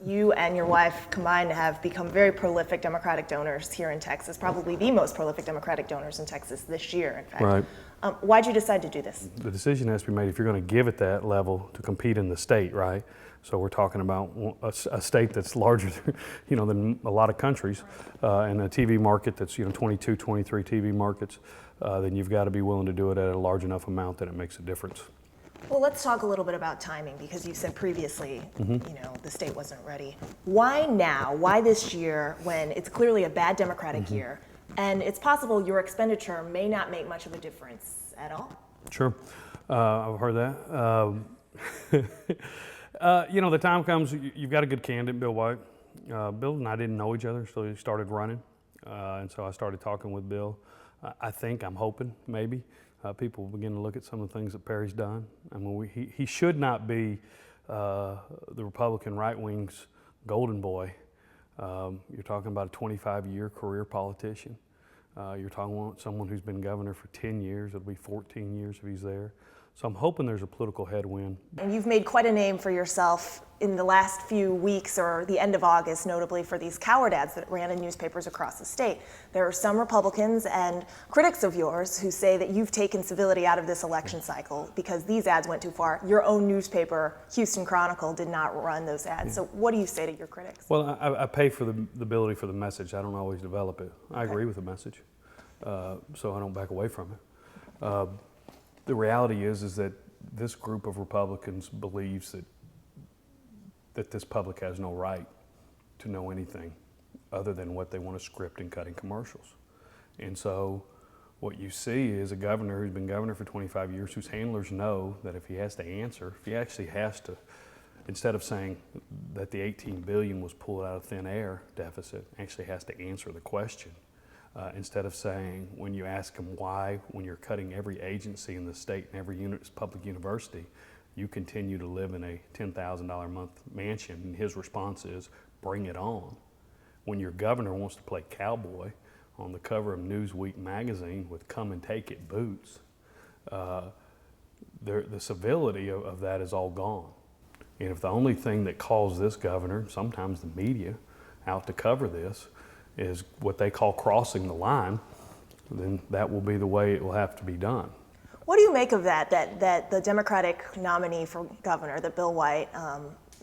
You and your wife combined have become very prolific Democratic donors here in Texas, probably the most prolific Democratic donors in Texas this year, in fact. Right. Why'd you decide to do this? The decision has to be made if you're going to give it that level to compete in the state, right? So we're talking about a state that's larger, than a lot of countries, and a TV market that's, 22, 23 TV markets. Then you've got to be willing to do it at a large enough amount that it makes a difference. Well, let's talk a little bit about timing, because you said previously, the state wasn't ready. Why now? Why this year, when it's clearly a bad Democratic year, and it's possible your expenditure may not make much of a difference at all? Sure, I've heard that. The time comes, you've got a good candidate, Bill White. Bill and I didn't know each other, so he started running, and so I started talking with Bill. I'm hoping, maybe, people will begin to look at some of the things that Perry's done. I mean, he should not be the Republican right wing's golden boy. You're talking about a 25-year career politician. You're talking about someone who's been governor for 10 years. It'll be 14 years if he's there. So I'm hoping there's a political headwind. And you've made quite a name for yourself in the last few weeks, or the end of August, notably for these coward ads that ran in newspapers across the state. There are some Republicans and critics of yours who say that you've taken civility out of this election cycle because these ads went too far. Your own newspaper, Houston Chronicle, did not run those ads. So what do you say to your critics? Well, I pay for the ability for the message. I don't always develop it. I agree with the message, so I don't back away from it. The reality is that this group of Republicans believes that this public has no right to know anything other than what they want to script in cutting commercials. And so what you see is a governor who's been governor for 25 years, whose handlers know that if he has to answer, if he actually has to, instead of saying that the $18 billion was pulled out of thin air deficit, actually has to answer the question. Instead of saying, when you ask them why, when you're cutting every agency in the state and every public university, you continue to live in a $10,000 a month mansion, and his response is, bring it on. When your governor wants to play cowboy on the cover of Newsweek magazine with come and take it boots, the civility of that is all gone. And if the only thing that calls this governor, sometimes the media, out to cover this, is what they call crossing the line, then that will be the way it will have to be done. What do you make of that the Democratic nominee for governor, that Bill White,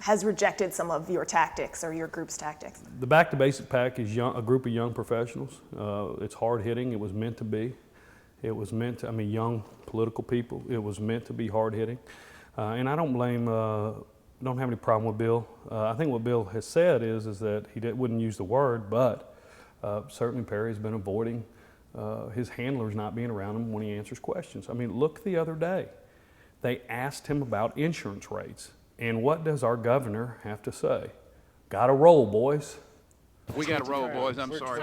has rejected some of your tactics or your group's tactics? The Back to Basics PAC is a group of young professionals. It's hard-hitting. It was meant to be. It was meant to, young political people. It was meant to be hard-hitting. And I don't blame, don't have any problem with Bill. I think what Bill has said is that he wouldn't use the word, but certainly Perry has been avoiding his handlers not being around him when he answers questions. Look the other day. They asked him about insurance rates. And what does our governor have to say? Gotta roll, boys. We gotta roll, boys. I'm sorry.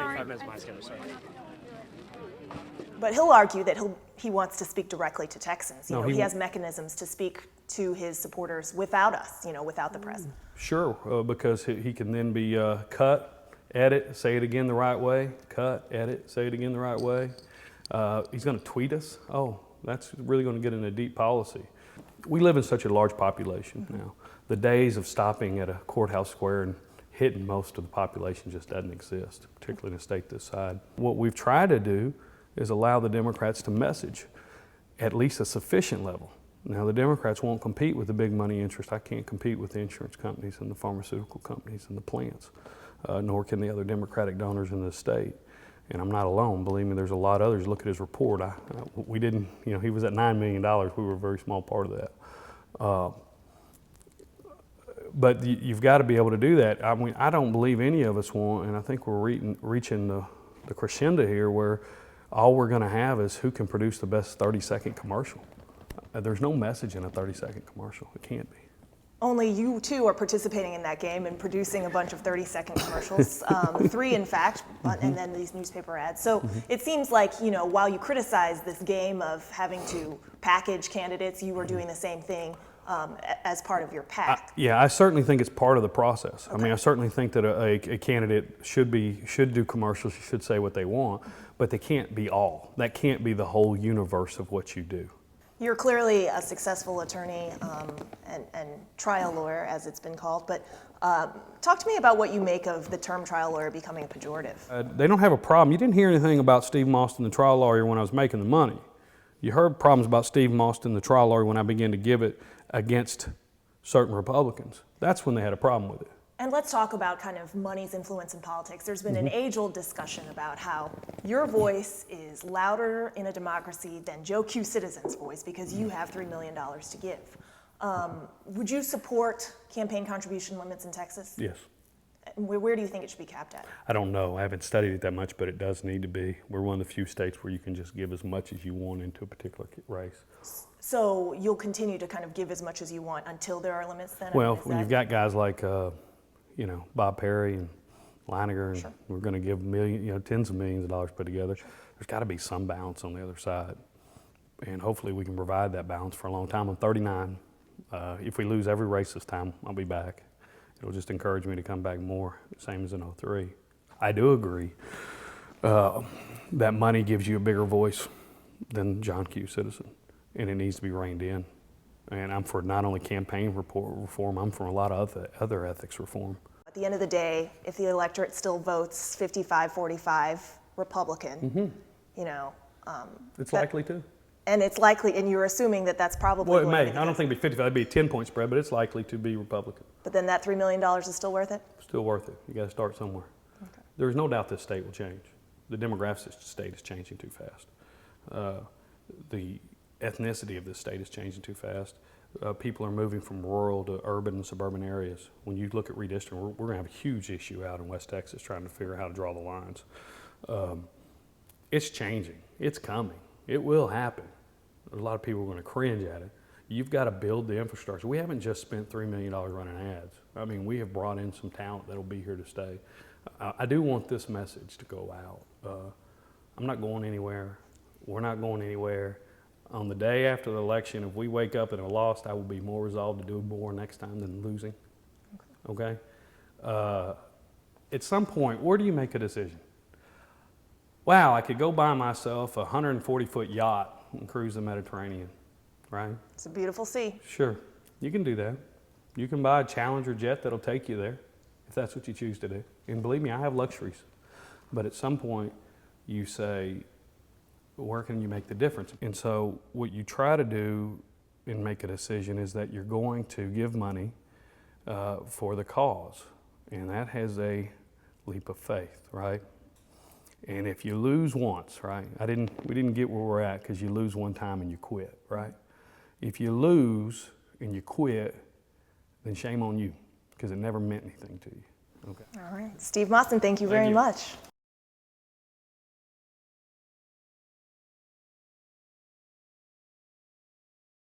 But he'll argue that he wants to speak directly to Texans. He has mechanisms to speak to his supporters without us, without the press. Sure, because he can then be cut, edit, say it again the right way, cut, edit, say it again the right way. He's going to tweet us. Oh, that's really going to get into deep policy. We live in such a large population now. The days of stopping at a courthouse square and hitting most of the population just doesn't exist, particularly in a state this size. What we've tried to do is allow the Democrats to message at least a sufficient level. Now, the Democrats won't compete with the big money interest. I can't compete with the insurance companies and the pharmaceutical companies and the plants, nor can the other Democratic donors in the state. And I'm not alone. Believe me, there's a lot of others. Look at his report. We didn't, he was at $9 million. We were a very small part of that. But you've got to be able to do that. I don't believe any of us want, and I think we're reaching the crescendo here where all we're going to have is who can produce the best 30-second commercial. There's no message in a 30-second commercial. It can't be. Only you two are participating in that game and producing a bunch of 30-second commercials, 3 in fact, and then these newspaper ads. So it seems like, while you criticize this game of having to package candidates, you were doing the same thing as part of your PAC. I certainly think it's part of the process. Okay. I certainly think that a candidate should do commercials, should say what they want, but they can't be all. That can't be the whole universe of what you do. You're clearly a successful attorney and trial lawyer, as it's been called, but talk to me about what you make of the term trial lawyer becoming a pejorative. They don't have a problem. You didn't hear anything about Steve Mostyn, the trial lawyer, when I was making the money. You heard problems about Steve Mostyn, the trial lawyer, when I began to give it against certain Republicans. That's when they had a problem with it. And let's talk about kind of money's influence in politics. There's been an age-old discussion about how your voice is louder in a democracy than Joe Q. Citizen's voice because you have $3 million to give. Would you support campaign contribution limits in Texas? Yes. Where do you think it should be capped at? I don't know. I haven't studied it that much, but it does need to be. We're one of the few states where you can just give as much as you want into a particular race. So you'll continue to kind of give as much as you want until there are limits then? Well, when you've got guys like, Bob Perry and Leininger, and Sure. we're going to give tens of millions of dollars put together, there's got to be some balance on the other side. And hopefully we can provide that balance for a long time. I'm 39. If we lose every race this time, I'll be back. It'll just encourage me to come back more, same as in '03. I do agree that money gives you a bigger voice than John Q. Citizen, and it needs to be reined in. And I'm for not only campaign reform, I'm for a lot of other ethics reform. At the end of the day, if the electorate still votes 55-45 Republican, It's likely to. and it's likely, and you're assuming that that's probably Well, it going to may. be the I don't case. think it'd be 55. It'd be a 10-point spread, but it's likely to be Republican. But then that $3 million is still worth it? Still worth it. You got to start somewhere. Okay. There's no doubt this state will change. The demographics of the state is changing too fast. The ethnicity of this state is changing too fast. People are moving from rural to urban and suburban areas. When you look at redistricting, we're going to have a huge issue out in West Texas trying to figure out how to draw the lines. It's changing. It's coming. It will happen. There's a lot of people who are going to cringe at it. You've got to build the infrastructure. We haven't just spent $3 million running ads. I mean, we have brought in some talent that'll be here to stay. I do want this message to go out. I'm not going anywhere. We're not going anywhere. On the day after the election, if we wake up and are lost, I will be more resolved to do more next time than losing. Okay? At some point, where do you make a decision? Wow, I could go buy myself a 140-foot yacht and cruise the Mediterranean, right? It's a beautiful sea. Sure, you can do that. You can buy a Challenger jet that'll take you there, if that's what you choose to do. And believe me, I have luxuries. But at some point, you say, where can you make the difference? And so what you try to do and make a decision is that you're going to give money for the cause. And that has a leap of faith, right? And if you lose once, right? We didn't get where we're at because you lose one time and you quit, right? If you lose and you quit, then shame on you because it never meant anything to you. Okay. All right. Steve Mostyn, thank you very you. much.